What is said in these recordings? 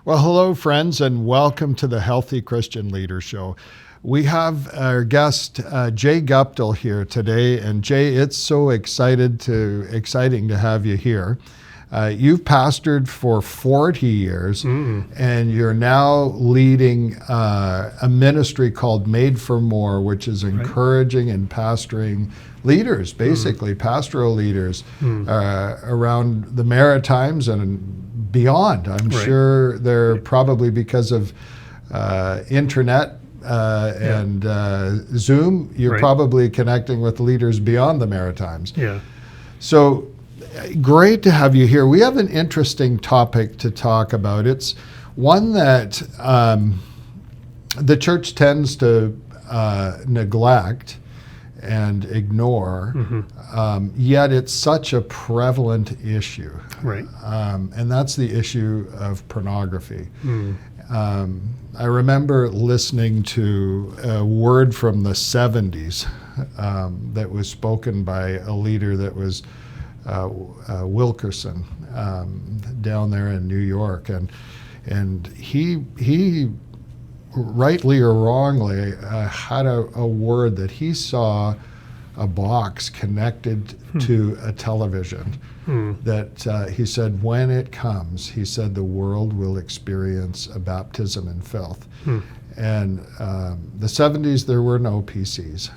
Well, hello, friends, and welcome to the Healthy Christian Leader Show. We have our guest, Jay Guptill, here today. And Jay, it's so exciting to have you here. You've pastored for 40 years, and you're now leading a ministry called Made for More, which is encouraging and pastoring leaders, basically pastoral leaders around the Maritimes and beyond. I'm sure they're probably because of internet and Zoom, you're probably connecting with leaders beyond the Maritimes. Yeah. So great to have you here. We have an interesting topic to talk about. It's one that the church tends to neglect and ignore, yet it's such a prevalent issue. Right. And that's the issue of pornography. I remember listening to a word from the 70s that was spoken by a leader that was Wilkerson down there in New York. And he rightly or wrongly, had a word that he saw a box connected to a television that he said, when it comes, he said, the world will experience a baptism in filth. And the 70s, there were no PCs.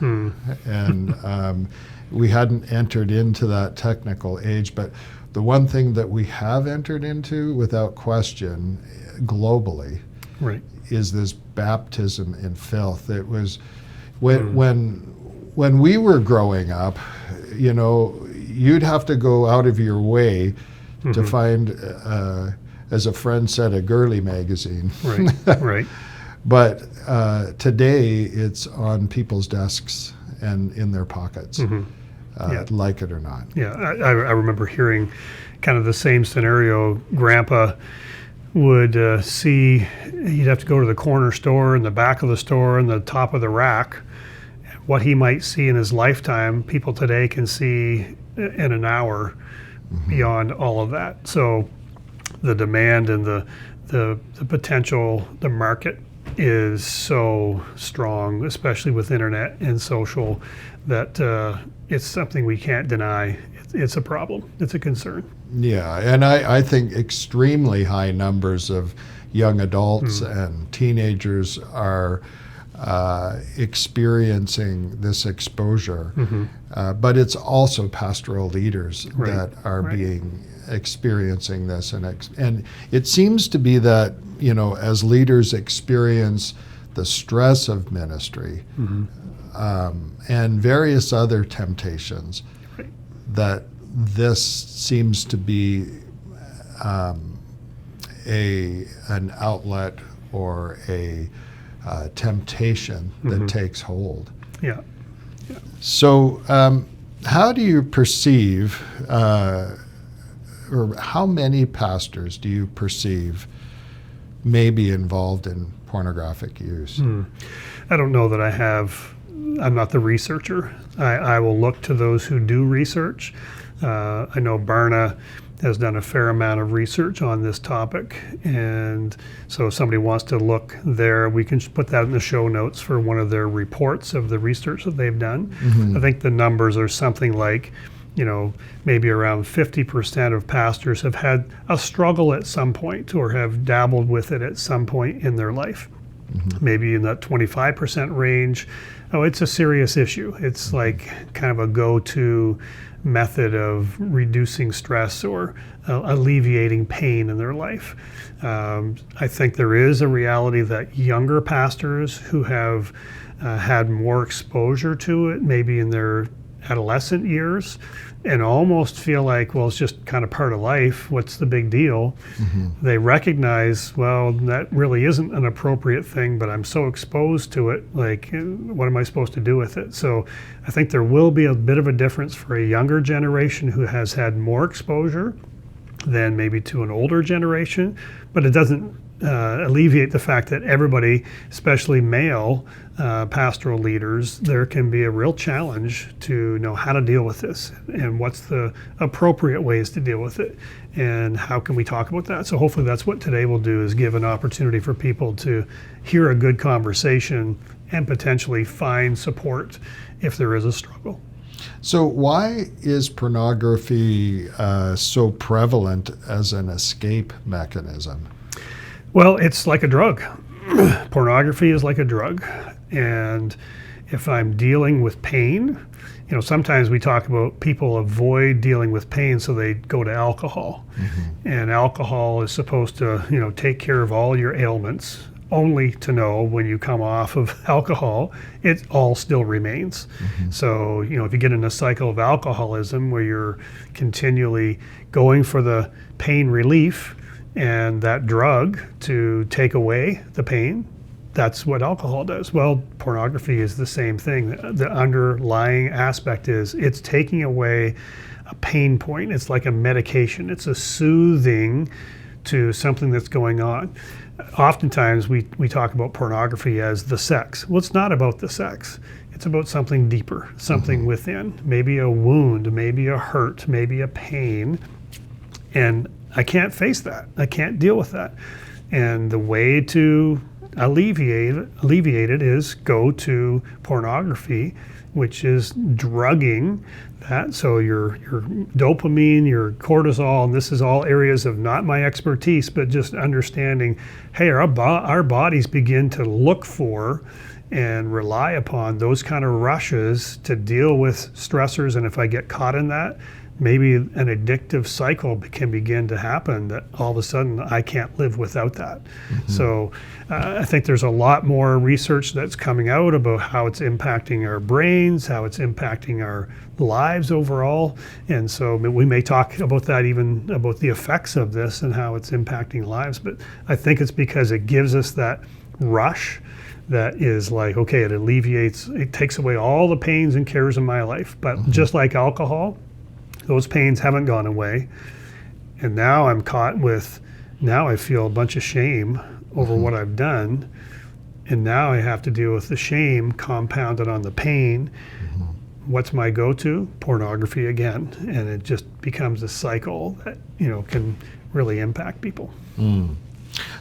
And we hadn't entered into that technical age. But the one thing that we have entered into, without question, globally, is this baptism in filth. It was when we were growing up, you know, you'd have to go out of your way to find, as a friend said, a girly magazine. Right. But today it's on people's desks and in their pockets, like it or not. Yeah, I remember hearing kind of the same scenario. Grandpa would see, he'd have to go to the corner store, in the back of the store, in the top of the rack. What he might see in his lifetime, people today can see in an hour beyond all of that. So the demand and the potential, the market is so strong, especially with internet and social, that it's something we can't deny. It's a problem. It's a concern. Yeah, and I think extremely high numbers of young adults and teenagers are experiencing this exposure, but it's also pastoral leaders that are being experiencing this, and it seems to be that, you know, as leaders experience the stress of ministry and various other temptations, that this seems to be an outlet or a temptation that takes hold. Yeah. So how do you perceive, or how many pastors do you perceive may be involved in pornographic use? I don't know that I'm not the researcher. I will look to those who do research. I know Barna has done a fair amount of research on this topic, and so if somebody wants to look there, we can put that in the show notes for one of their reports of the research that they've done. I think the numbers are something like, you know, maybe around 50% of pastors have had a struggle at some point or have dabbled with it at some point in their life. Maybe in that 25% range, it's a serious issue. It's like kind of a go-to method of reducing stress or alleviating pain in their life. I think there is a reality that younger pastors who have had more exposure to it, maybe in their adolescent years, and almost feel like, well, it's just kind of part of life. What's the big deal? They recognize, well, that really isn't an appropriate thing, but I'm so exposed to it, like, what am I supposed to do with it? So I think there will be a bit of a difference for a younger generation who has had more exposure than maybe to an older generation, but it doesn't alleviate the fact that everybody, especially male pastoral leaders, there can be a real challenge to know how to deal with this and what's the appropriate ways to deal with it and how can we talk about that. So hopefully that's what today will do, is give an opportunity for people to hear a good conversation and potentially find support if there is a struggle. So why is pornography so prevalent as an escape mechanism? Well, it's like a drug. Pornography is like a drug. And if I'm dealing with pain, sometimes we talk about people avoid dealing with pain, so they go to alcohol. Mm-hmm. And alcohol is supposed to, take care of all your ailments, only to know when you come off of alcohol, it all still remains. Mm-hmm. So, if you get in a cycle of alcoholism where you're continually going for the pain relief and that drug to take away the pain, that's what alcohol does. Well, pornography is the same thing. The underlying aspect is it's taking away a pain point. It's like a medication. It's a soothing to something that's going on. Oftentimes we talk about pornography as the sex. Well, it's not about the sex. It's about something deeper, something mm-hmm. within, maybe a wound, maybe a hurt, maybe a pain. And I can't face that. I can't deal with that. And the way to alleviate it is go to pornography, which is drugging that. So your dopamine, your cortisol, and this is all areas of not my expertise, but just understanding, hey, our bodies begin to look for and rely upon those kind of rushes to deal with stressors. And if I get caught in that, maybe an addictive cycle can begin to happen that all of a sudden I can't live without that. Mm-hmm. So I think there's a lot more research that's coming out about how it's impacting our brains, how it's impacting our lives overall. And so we may talk about that, even about the effects of this and how it's impacting lives. But I think it's because it gives us that rush that is like, okay, it takes away all the pains and cares in my life. But mm-hmm. just like alcohol, those pains haven't gone away. And now I'm caught with, now I feel a bunch of shame over mm-hmm. what I've done. And now I have to deal with the shame compounded on the pain. Mm-hmm. What's my go-to? Pornography again. And it just becomes a cycle that, can really impact people. Mm.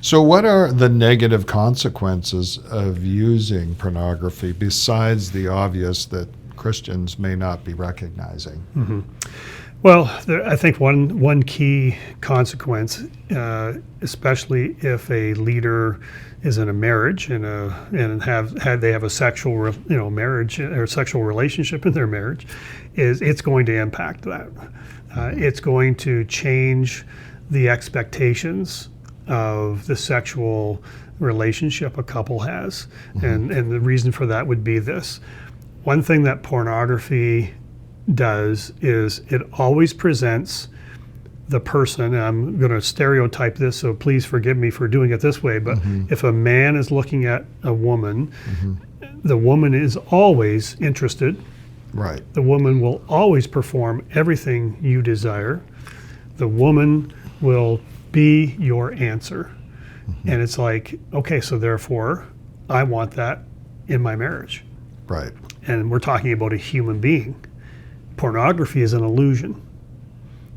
So what are the negative consequences of using pornography besides the obvious that Christians may not be recognizing? Mm-hmm. Well, I think one key consequence, especially if a leader is in a marriage and they have a sexual marriage or sexual relationship in their marriage, is it's going to impact that. It's going to change the expectations of the sexual relationship a couple has, mm-hmm. and the reason for that would be this. One thing that pornography does is it always presents the person, and I'm going to stereotype this, so please forgive me for doing it this way, but mm-hmm. if a man is looking at a woman, mm-hmm. the woman is always interested. Right. The woman will always perform everything you desire. The woman will be your answer. Mm-hmm. And it's like, okay, so therefore I want that in my marriage. Right. And we're talking about a human being. Pornography is an illusion.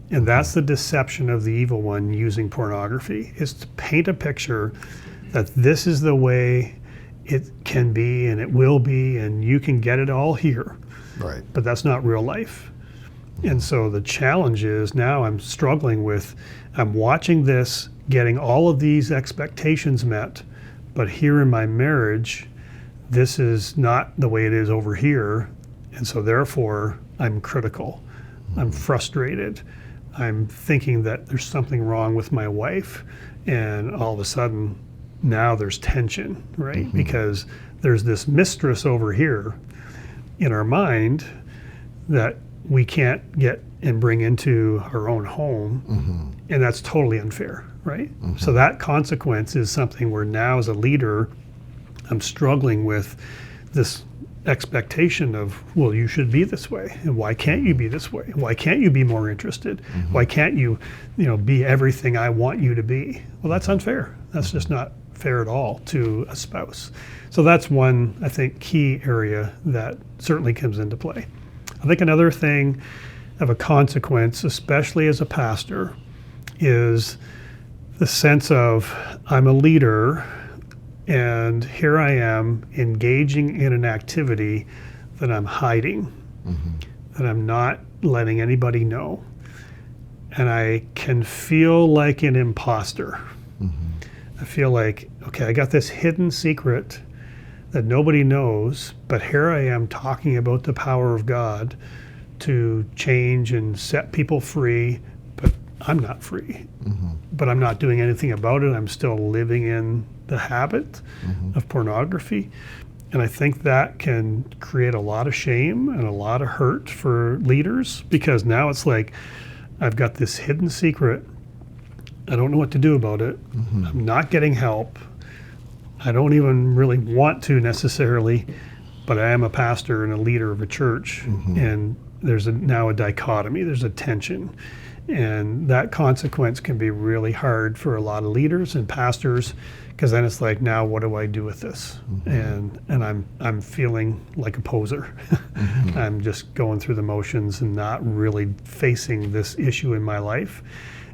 And that's the deception of the evil one using pornography, is to paint a picture that this is the way it can be and it will be and you can get it all here. Right. But that's not real life. And so the challenge is now I'm struggling with, I'm watching this, getting all of these expectations met, but here in my marriage, this is not the way it is over here. And so therefore I'm critical, I'm frustrated, I'm thinking that there's something wrong with my wife, and all of a sudden now there's tension, right? Mm-hmm. Because there's this mistress over here in our mind that we can't get and bring into our own home, mm-hmm. and that's totally unfair, right? Mm-hmm. So that consequence is something where now as a leader, I'm struggling with this expectation of, well, you should be this way, and why can't you be this way? Why can't you be more interested? Mm-hmm. Why can't you, be everything I want you to be? Well, that's unfair. That's just not fair at all to a spouse. So that's one, I think, key area that certainly comes into play. I think another thing of a consequence, especially as a pastor, is the sense of I'm a leader and here I am engaging in an activity that I'm hiding, that I'm not letting anybody know. And I can feel like an imposter. I feel like, okay, I got this hidden secret that nobody knows, but here I am talking about the power of God to change and set people free, but I'm not free. But I'm not doing anything about it. I'm still living in the habit of pornography. And I think that can create a lot of shame and a lot of hurt for leaders, because now it's like, I've got this hidden secret. I don't know what to do about it. I'm not getting help. I don't even really want to necessarily, but I am a pastor and a leader of a church. And there's now a dichotomy, there's a tension. And that consequence can be really hard for a lot of leaders and pastors, because then it's like, now what do I do with this? And I'm feeling like a poser. I'm just going through the motions and not really facing this issue in my life.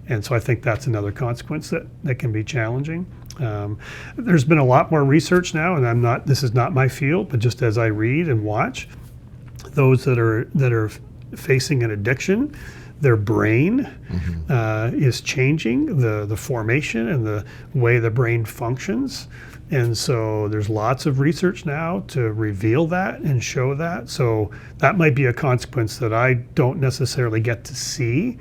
And so I think that's another consequence that can be challenging. There's been a lot more research now, and this is not my field, but just as I read and watch, those that are facing an addiction, their brain is changing, the formation and the way the brain functions. And so there's lots of research now to reveal that and show that. So that might be a consequence that I don't necessarily get to see,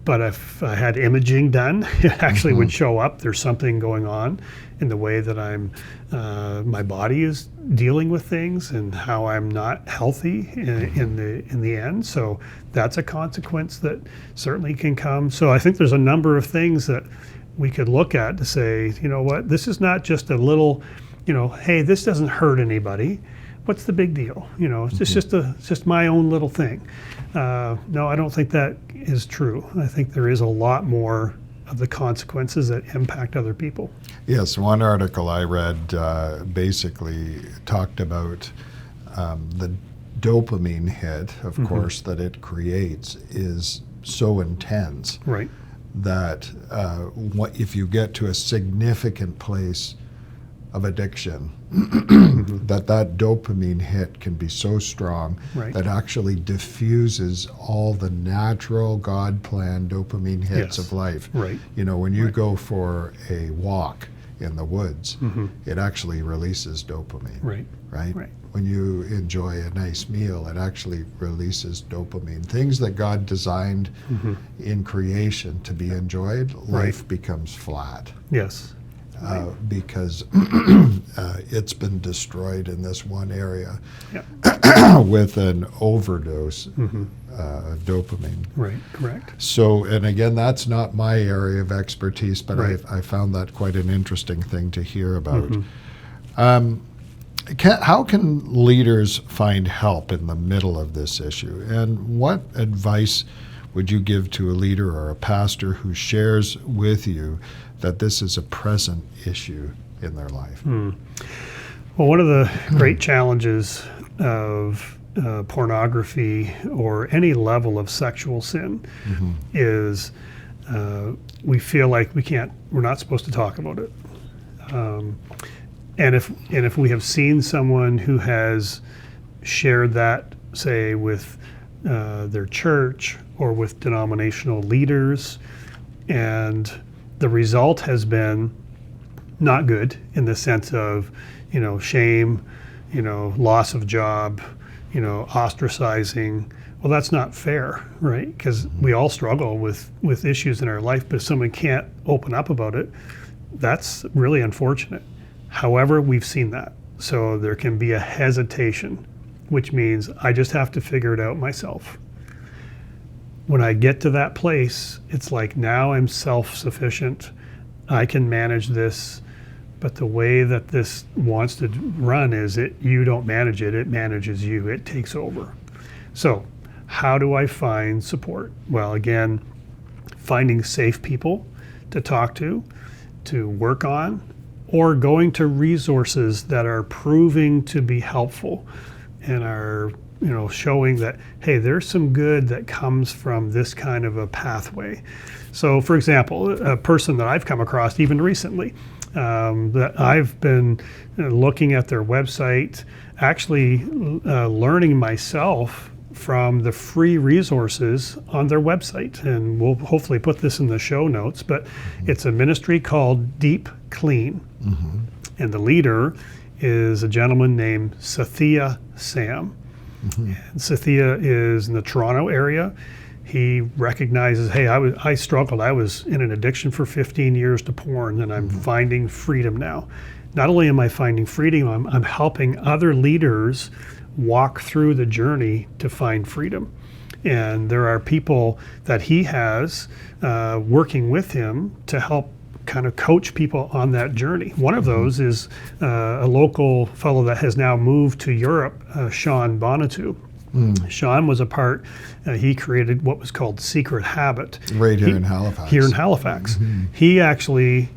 but if I had imaging done, it actually would show up. There's something going on in the way that my body is dealing with things and how I'm not healthy in the end. So that's a consequence that certainly can come. So I think there's a number of things that we could look at to say, you know what, this is not just a little, hey, this doesn't hurt anybody. What's the big deal? It's just my own little thing. No, I don't think that is true. I think there is a lot more of the consequences that impact other people. Yes, one article I read basically talked about the dopamine hit, of course, that it creates is so intense, right, that if you get to a significant place of addiction, that dopamine hit can be so strong that actually diffuses all the natural God-planned dopamine hits of life. Right. When you go for a walk in the woods, it actually releases dopamine. Right? When you enjoy a nice meal, it actually releases dopamine. Things that God designed in creation to be enjoyed, life becomes flat. Yes. Because it's been destroyed in this one area with an overdose of dopamine. Right, correct. So, and again, that's not my area of expertise, but I found that quite an interesting thing to hear about. How can leaders find help in the middle of this issue? And what advice would you give to a leader or a pastor who shares with you that this is a present issue in their life? Well, one of the great challenges of pornography or any level of sexual sin is we feel like we're not supposed to talk about it. And if we have seen someone who has shared that, say, with their church or with denominational leaders, and the result has been not good in the sense of, shame, loss of job, ostracizing. Well, that's not fair, right? Because we all struggle with issues in our life, but if someone can't open up about it, that's really unfortunate. However, we've seen that. So there can be a hesitation, which means I just have to figure it out myself. When I get to that place, it's like now I'm self-sufficient. I can manage this, but the way that this wants to run is you don't manage it, it manages you, it takes over. So how do I find support? Well, again, finding safe people to talk to to work on, or going to resources that are proving to be helpful and are, showing that, hey, there's some good that comes from this kind of a pathway. So, for example, a person that I've come across even recently, that I've been looking at their website, actually learning myself from the free resources on their website. And we'll hopefully put this in the show notes, but it's a ministry called Deep Clean. Mm-hmm. And the leader is a gentleman named Sathya Sam. Mm-hmm. And Sathya is in the Toronto area. He recognizes, hey, I struggled. I was in an addiction for 15 years to porn, and I'm finding freedom now. Not only am I finding freedom, I'm helping other leaders walk through the journey to find freedom. And there are people that he has working with him to help kind of coach people on that journey. One of those is a local fellow that has now moved to Europe, Sean Bonatu. Sean was a part, he created what was called Secret Habit. Right here in Halifax. Here in Halifax. Mm-hmm. He actually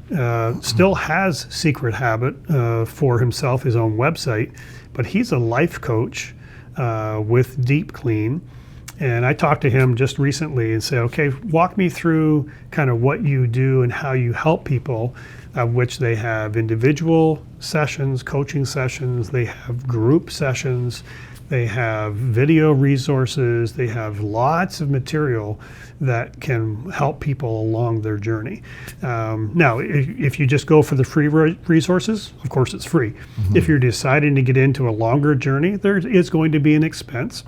still has Secret Habit for himself, his own website, but he's a life coach with Deep Clean. And I talked to him just recently and said, okay, walk me through kind of what you do and how you help people, of which they have individual sessions, coaching sessions, they have group sessions, they have video resources, they have lots of material that can help people along their journey. Now, if you just go for the free resources, of course it's free. Mm-hmm. If you're deciding to get into a longer journey, there is going to be an expense.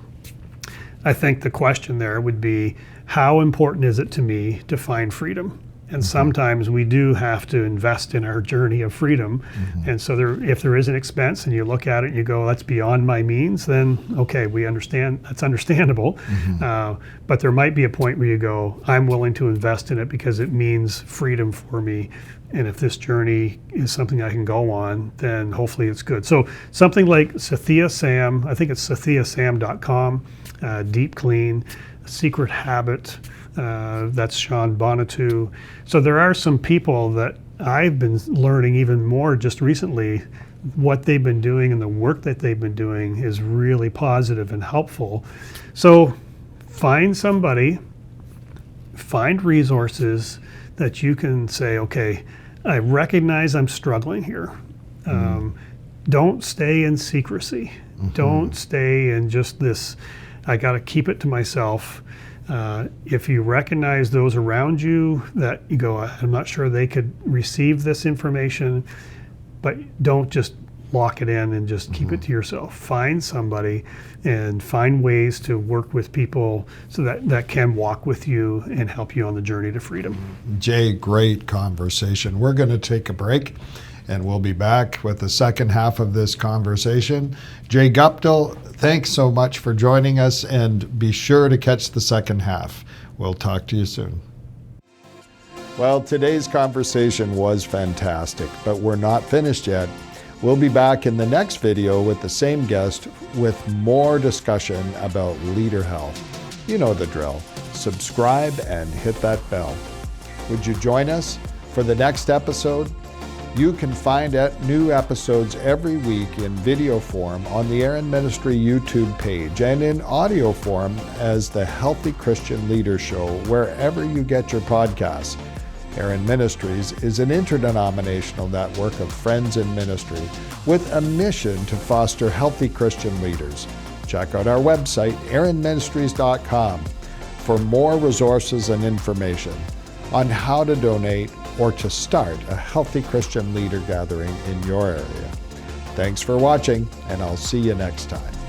I think the question there would be, how important is it to me to find freedom? And sometimes we do have to invest in our journey of freedom. Mm-hmm. And so if there is an expense and you look at it and you go, that's beyond my means, then okay, we understand, that's understandable. Mm-hmm. But there might be a point where you go, I'm willing to invest in it because it means freedom for me. And if this journey is something I can go on, then hopefully it's good. So something like Sathya Sam, I think it's sathyasam.com, Deep Clean, Secret Habit, that's Sean Bonatu. So there are some people that I've been learning even more just recently. What they've been doing and the work that they've been doing is really positive and helpful. So find somebody, find resources that you can say, okay, I recognize I'm struggling here. Don't stay in secrecy. Mm-hmm. Don't stay in just this, I got to keep it to myself. If you recognize those around you that you go, I'm not sure they could receive this information, but don't just lock it in and just keep it to yourself. Find somebody and find ways to work with people so that can walk with you and help you on the journey to freedom. Jay, great conversation. We're going to take a break and we'll be back with the second half of this conversation. Jay Guptill, thanks so much for joining us, and be sure to catch the second half. We'll talk to you soon. Well, today's conversation was fantastic, but we're not finished yet. We'll be back in the next video with the same guest with more discussion about leader health. You know the drill. Subscribe and hit that bell. Would you join us for the next episode? You can find new episodes every week in video form on the Aaron Ministry YouTube page and in audio form as the Healthy Christian Leader Show wherever you get your podcasts. Aaron Ministries is an interdenominational network of friends in ministry with a mission to foster healthy Christian leaders. Check out our website, aaronministries.com, for more resources and information on how to donate or to start a healthy Christian leader gathering in your area. Thanks for watching, and I'll see you next time.